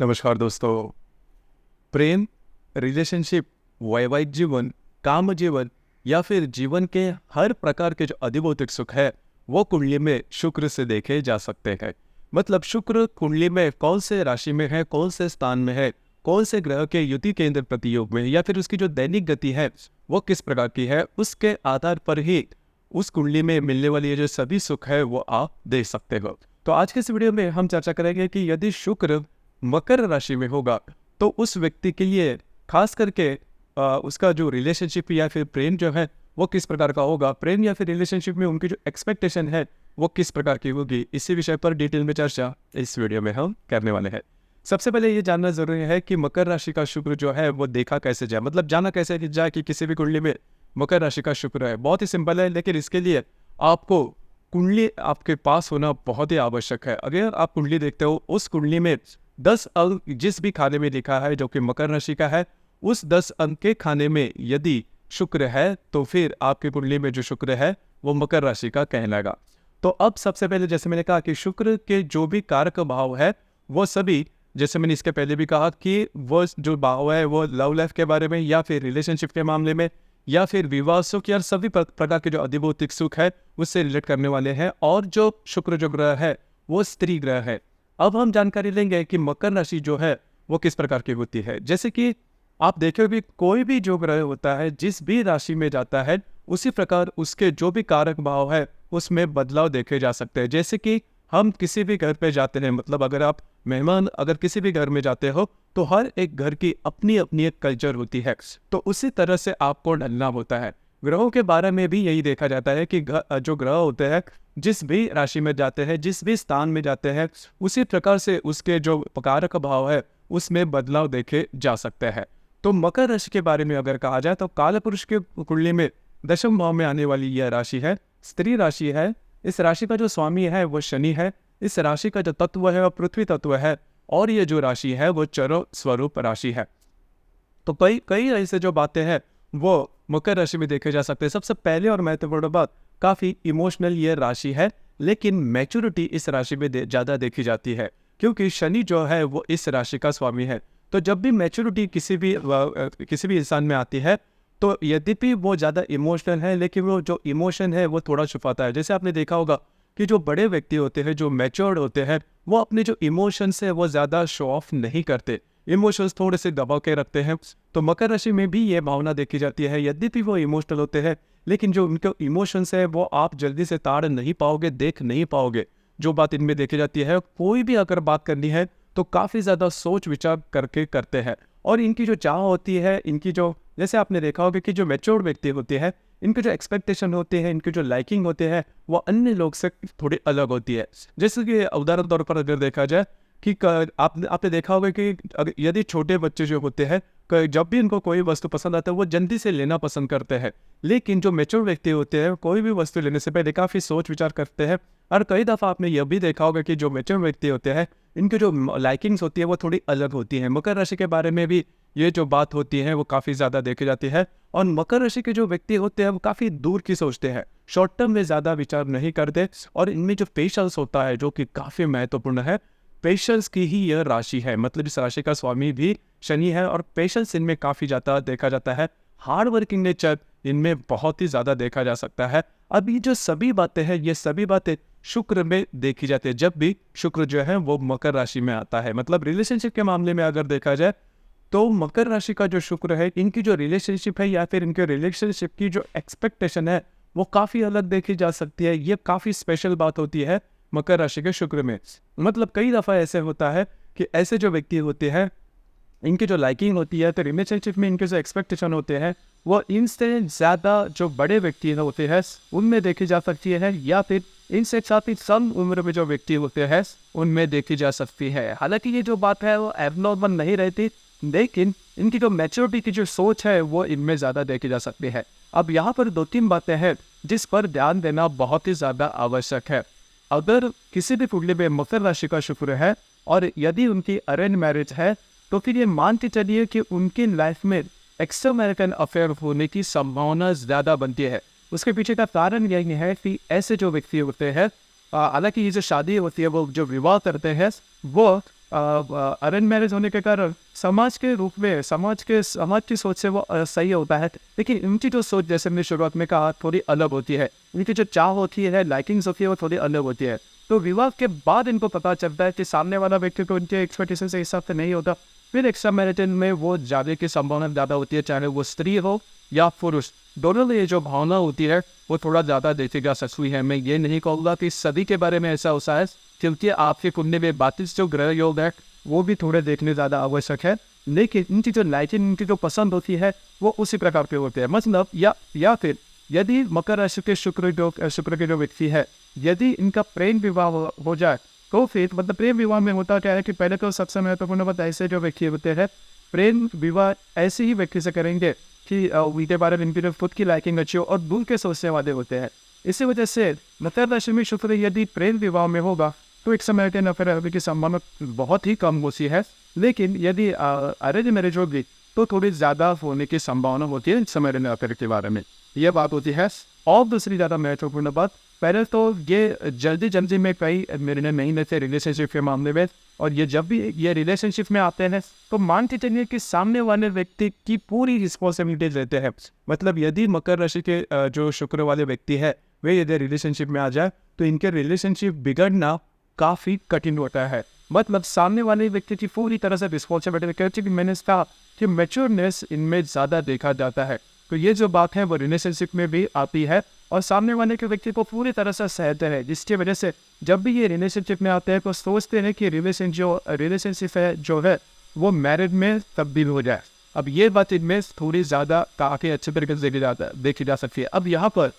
नमस्कार दोस्तों। प्रेम, रिलेशनशिप, वैवाहिक जीवन, काम जीवन या फिर जीवन के हर प्रकार के जो अधिभौतिक सुख है वो कुंडली में शुक्र से देखे जा सकते हैं। मतलब शुक्र कुंडली में कौन से राशि में है, कौन से स्थान में है, कौन से ग्रह के युति केंद्र प्रतियोग में, या फिर उसकी जो दैनिक गति है वो किस प्रकार की है, उसके आधार पर ही उस कुंडली में मिलने वाली ये जो सभी सुख है वो आप दे सकते हो। तो आज के इस वीडियो में हम चर्चा करेंगे कि यदि शुक्र मकर राशि में होगा तो उस व्यक्ति के लिए खास करके उसका जो रिलेशनशिप या फिर प्रेम जो है वो किस प्रकार का होगा, प्रेम या फिर रिलेशनशिप में उनकी जो एक्सपेक्टेशन है वो किस प्रकार की होगी। इसी विषय पर डिटेल में चर्चा इस वीडियो में हम करने वाले हैं। सबसे पहले ये जानना जरूरी है कि मकर राशि का शुक्र जो है वो देखा कैसे जाए, मतलब जाना कैसे जाए कि किसी भी कुंडली में मकर राशि का शुक्र है। बहुत ही सिंपल है, लेकिन इसके लिए आपको कुंडली आपके पास होना बहुत ही आवश्यक है। अगर आप कुंडली देखते हो, उस कुंडली में 10 अंक जिस भी खाने में लिखा है जो कि मकर राशि का है, उस 10 अंक के खाने में यदि शुक्र है तो फिर आपकी कुंडली में जो शुक्र है वो मकर राशि का कहलाएगा। तो अब सबसे पहले जैसे मैंने कहा कि शुक्र के जो भी कारक भाव है वो सभी, जैसे मैंने इसके पहले भी कहा कि वो जो भाव है वो लव लाइफ के बारे में या फिर रिलेशनशिप के मामले में या फिर विवाह सुख या सभी प्रकार के जो अधिभौतिक सुख है उससे रिलेट करने वाले हैं। और जो शुक्र जो ग्रह है वो स्त्री ग्रह है। अब हम जानकारी लेंगे कि मकर राशि जो है वो किस प्रकार की होती है। जैसे कि आप देखोगे कोई भी जो ग्रह होता है जिस भी राशि में जाता है उसी प्रकार उसके जो भी कारक भाव है उसमें बदलाव देखे जा सकते हैं। जैसे कि हम किसी भी घर पे जाते हैं, मतलब अगर आप मेहमान अगर किसी भी घर में जाते हो तो हर एक घर की अपनी अपनी एक कल्चर होती है, तो उसी तरह से आपको ढलना होता है। ग्रहों के बारे में भी यही देखा जाता है कि जो ग्रह होते हैं जिस भी राशि में जाते हैं, जिस भी स्थान में जाते हैं, उसी प्रकार से उसके जो कारक भाव है उसमें बदलाव देखे जा सकते हैं। तो मकर राशि के बारे में अगर कहा जाए तो कालपुरुष के कुंडली में दशम भाव में आने वाली यह राशि है, स्त्री राशि है। इस राशि का जो स्वामी है वो शनि है। इस राशि का जो तत्व है वो पृथ्वी तत्व है और ये जो राशि है वो चरो स्वरूप राशि है। तो कई कई ऐसे जो बातें हैं वो मकर राशि में देखे जा सकते हैं। सबसे पहले और महत्वपूर्ण बात, काफी इमोशनल ये राशि है, लेकिन मैच्योरिटी इस राशि में ज्यादा देखी जाती है क्योंकि शनि जो है वो इस राशि का स्वामी है। तो जब भी मैच्योरिटी किसी भी इंसान में आती है तो यद्यपि वो ज़्यादा इमोशनल है, लेकिन वो जो इमोशन है वो थोड़ा छुपाता है। जैसे आपने देखा होगा कि जो बड़े व्यक्ति होते हैं, जो मैच्योर्ड होते हैं, वो अपने जो इमोशंस है वो ज़्यादा शो ऑफ नहीं करते, इमोशंस थोड़े से दबा के रखते हैं। तो मकर राशि में भी ये भावना देखी जाती है। यद्यपि वो इमोशनल होते हैं लेकिन जो उनके इमोशंस है वो आप जल्दी से ताड़ नहीं पाओगे, देख नहीं पाओगे। जो बात इनमें देखी जाती है, कोई भी अगर बात करनी है तो काफ़ी ज़्यादा सोच विचार करके करते हैं। और इनकी जो चाह होती है, इनकी जो, जैसे आपने देखा होगा कि जो मैच्योर्ड व्यक्ति होते हैं इनके जो एक्सपेक्टेशन होते हैं, इनके जो लाइकिंग होते हैं वो अन्य लोग से थोड़ी अलग होती है। जैसे कि उदाहरण तौर पर अगर देखा जाए कि आपने देखा होगा कि यदि छोटे बच्चे जो होते हैं जब भी इनको कोई वस्तु पसंद आता है वो जल्दी से लेना पसंद करते हैं, लेकिन जो मैच्योर व्यक्ति होते हैं कोई भी वस्तु लेने से पहले काफ़ी सोच विचार करते हैं। और कई दफ़ा आपने यह भी देखा होगा कि जो मैच्योर व्यक्ति होते हैं इनकी जो लाइकिंग्स होती है वो थोड़ी अलग होती है। मकर राशि के बारे में भी ये जो बात होती है वो काफ़ी ज़्यादा देखी जाती है। और मकर राशि के जो व्यक्ति होते हैं वो काफ़ी दूर की सोचते हैं, शॉर्ट टर्म में ज़्यादा विचार नहीं करते। और इनमें जो पेशेंस होता है जो कि काफ़ी महत्वपूर्ण है, पेशेंस की ही यह राशि है। मतलब इस राशि का स्वामी भी शनि है और पेशेंस इनमें काफ़ी ज़्यादा देखा जाता है। हार्ड वर्किंग नेचर इनमें बहुत ही ज़्यादा देखा जा सकता है। अब ये जो सभी बातें हैं ये सभी बातें शुक्र में देखी जाती है जब भी शुक्र जो है वो मकर राशि में आता है। मतलब रिलेशनशिप के मामले में अगर देखा जाए तो मकर राशि का जो शुक्र है, इनकी जो रिलेशनशिप है या फिर इनके रिलेशनशिप की जो एक्सपेक्टेशन है वो काफ़ी अलग देखी जा सकती है। ये काफ़ी स्पेशल बात होती है मकर राशि के शुक्र में। मतलब कई दफ़ा ऐसे होता है कि ऐसे जो व्यक्ति होते हैं इनकी जो लाइकिंग होती है तो रिलेशनशिप में इनके जो एक्सपेक्टेशन होते हैं वो इनसे ज़्यादा जो बड़े व्यक्ति होते हैं उनमें देखी जा सकती है, या फिर इनसे काफ़ी कम उम्र में जो व्यक्ति होते हैं उनमें देखी जा सकती है। हालांकि ये जो बात है वो एबनॉर्मल नहीं रहती, लेकिन इनकी जो मैच्योरिटी की जो सोच है वो इनमें ज़्यादा देखी जा सकती है। अब यहाँ पर 2-3 बातें हैं जिस पर ध्यान देना बहुत ही ज़्यादा आवश्यक है। अगर किसी भी कुंडली में मकर राशि का शुक्र है और यदि उनकी अरेंज मैरिज है तो फिर ये मान के चलिए कि उनकी लाइफ में एक्स्ट्रा मैरिटल अफेयर होने की संभावना ज़्यादा बनती है। उसके पीछे का कारण यही है कि ऐसे जो व्यक्ति होते हैं, हालांकि ये जो शादी होती है वो जो विवाह करते हैं वो अरेंज मैरिज होने के कारण समाज के रूप में समाज की सोच से वो सही होता है, लेकिन इनकी जो सोच, जैसे मैंने शुरुआत में कहा, थोड़ी अलग होती है। इनकी जो चाह होती है, लाइकिंग्स होती है, वो थोड़ी अलग होती है। तो विवाह के बाद इनको पता चलता है कि सामने वाला व्यक्ति को उनके एक्सपेक्टेशन से हिसाब से नहीं होता। फिर एक्स्ट्रा मैरिटल में वो जाने की संभावना ज़्यादा होती है, चाहे वो स्त्री हो या पुरुष। दोनों में ये जो भावना होती है वो थोड़ा ज़्यादा देखी जा सकती है। मैं ये नहीं कहूँगा कि सभी के बारे में ऐसा होता है, क्योंकि आपके कुंडली में 32 जो ग्रह योग है वो भी थोड़े देखने ज़्यादा आवश्यक है। लेकिन इनकी जो लाइकिंग, इनकी जो पसंद होती है वो उसी प्रकार के होते हैं। मतलब या फिर यदि मकर राशि के शुक्र के जो व्यक्ति है, यदि इनका प्रेम विवाह हो जाए तो फिर मतलब प्रेम विवाह में होता क्या है कि पहले तो सबसे महत्वपूर्ण बात, ऐसे जो व्यक्ति होते हैं प्रेम विवाह ऐसे ही व्यक्ति से करेंगे कि उनके बारे में इनकी जो खुद की लाइकिंग अच्छी हो और दूर के सोचने वाले होते हैं। इसी वजह से मकर राशि में शुक्र यदि प्रेम विवाह में होगा तो एक समय के नफर होने की संभावना बहुत ही कम होती है। लेकिन यदि अरेंज मैरिज होगी तो थोड़ी ज़्यादा होने की संभावना होती है इस समय नफर के बारे में। यह बात होती है। और दूसरी ज़्यादा महत्वपूर्ण बात, पहले तो ये जल्दी में कई निर्णय नहीं लेते रिलेशनशिप के मामले में, और ये जब भी ये रिलेशनशिप में आते हैं तो मान के चलिए कि सामने वाले व्यक्ति की पूरी रिस्पॉन्सिबिलिटी लेते हैं। मतलब यदि मकर राशि के जो शुक्र वाले व्यक्ति है वे यदि रिलेशनशिप में आ जाए तो इनके रिलेशनशिप बिगड़ना काफ़ी कठिन होता है। मतलब सामने वाले व्यक्ति की पूरी तरह से रिस्पॉन्सिबिलिटी, क्योंकि मैंने कहा कि मैच्योरनेस इनमें ज़्यादा देखा जाता है। तो ये जो बात है वो रिलेशनशिप में भी आती है और सामने वाले के व्यक्ति को पूरी तरह से सहते हैं, जिसकी वजह से जब भी ये रिलेशनशिप में आते हैं तो सोचते हैं कि रिलेशनशिप है जो है वो मैरिज में तब्दील हो जाए। अब ये बात इनमें थोड़ी ज़्यादा काफ़ी अच्छे तरीके से देखी जा सकती है। अब यहाँ पर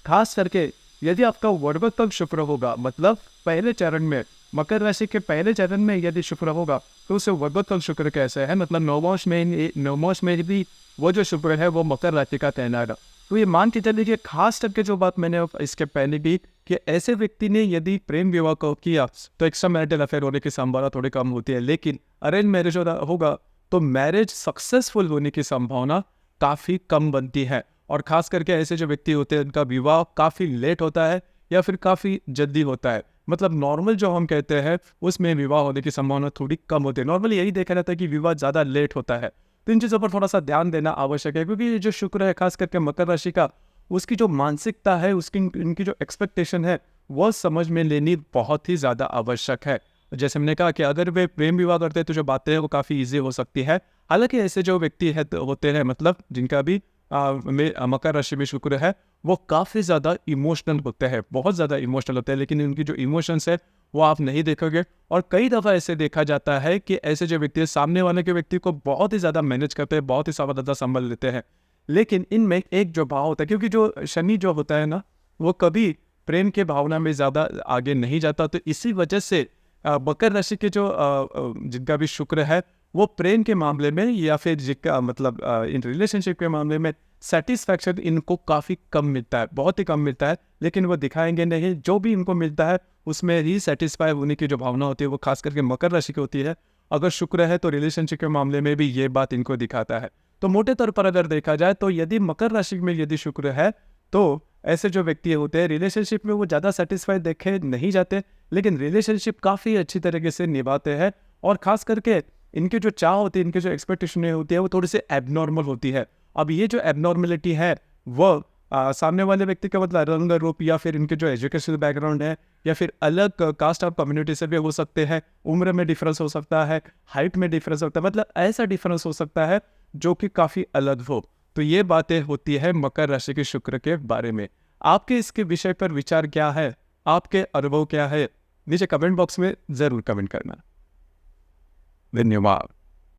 खास करके यदि आपका वर्गोत्तम शुक्र होगा, मतलब पहले चरण में, मकर राशि के पहले चरण में यदि शुक्र होगा तो उसे वर्गोत्तम शुक्र कैसे है, मतलब नवमांश में भी वो जो शुक्र है वो मकर राशि का कहना। तो ये मान के चलिए कि खास करके जो बात मैंने इसके पहले भी कि ऐसे व्यक्ति ने यदि प्रेम विवाह को किया तो एक्स्ट्रा मैरिटल अफेयर होने की संभावना थोड़ी कम होती है। लेकिन अरेंज मैरिज होगा तो मैरिज सक्सेसफुल होने की संभावना काफ़ी कम बनती है। और ख़ास करके ऐसे जो व्यक्ति होते हैं उनका विवाह काफ़ी लेट होता है या फिर काफ़ी जल्दी होता है। मतलब नॉर्मल जो हम कहते हैं उसमें विवाह होने की संभावना थोड़ी कम होती है। नॉर्मली यही देखा जाता है कि विवाह ज़्यादा लेट होता है। तो इन चीज़ों पर थोड़ा सा ध्यान देना आवश्यक है, क्योंकि ये जो शुक्र है खास करके मकर राशि का, उसकी जो मानसिकता है, उसकी इनकी जो एक्सपेक्टेशन है वह समझ में लेनी बहुत ही ज़्यादा आवश्यक है। जैसे मैंने कहा कि अगर वे प्रेम विवाह करते हैं तो जो बातें हैं वो काफ़ी ईजी हो सकती है। हालांकि ऐसे जो व्यक्ति है होते हैं, मतलब जिनका भी मकर राशि में शुक्र है, वो काफ़ी ज़्यादा इमोशनल होते हैं, बहुत ज़्यादा इमोशनल होते हैं। लेकिन उनकी जो इमोशंस है वो आप नहीं देखोगे। और कई दफ़ा ऐसे देखा जाता है कि ऐसे जो व्यक्ति है सामने वाले के व्यक्ति को बहुत ही ज़्यादा मैनेज करते हैं, बहुत ही ज़्यादा संभल लेते हैं। लेकिन इनमें एक जो भाव होता है, क्योंकि जो शनि जो होता है ना वो कभी प्रेम के भावना में ज़्यादा आगे नहीं जाता, तो इसी वजह से मकर राशि के जो जिनका भी शुक्र है वो प्रेम के मामले में या फिर जिनका मतलब इन रिलेशनशिप के मामले में सेटिस्फैक्शन इनको काफ़ी कम मिलता है, बहुत ही कम मिलता है। लेकिन वो दिखाएंगे नहीं, जो भी इनको मिलता है उसमें ही सेटिस्फाई होने की जो भावना होती है वो खास करके मकर राशि की होती है। अगर शुक्र है तो रिलेशनशिप के मामले में भी ये बात इनको दिखाता है। तो मोटे तौर पर अगर देखा जाए तो यदि मकर राशि में यदि शुक्र है तो ऐसे जो व्यक्ति होते हैं रिलेशनशिप में वो ज़्यादा सेटिस्फाई देखे नहीं जाते, लेकिन रिलेशनशिप काफ़ी अच्छी तरीके से निभाते हैं। और ख़ास करके इनकी जो चाह होती है, इनकी जो एक्सपेक्टेशन होती है वो थोड़ी सी एबनॉर्मल होती है। अब ये जो एबनॉर्मलिटी है वो सामने वाले व्यक्ति का मतलब रंग रूप या फिर इनके जो एजुकेशनल बैकग्राउंड है या फिर अलग कास्ट ऑफ कम्युनिटी से भी हो सकते हैं, उम्र में डिफरेंस हो सकता है, हाइट में डिफरेंस होता है, मतलब ऐसा डिफरेंस हो सकता है जो कि काफ़ी अलग हो। तो ये बातें होती है मकर राशि के शुक्र के बारे में। आपके इसके विषय पर विचार क्या है, आपके अनुभव क्या है, नीचे कमेंट बॉक्स में ज़रूर कमेंट करना। धन्यवाद।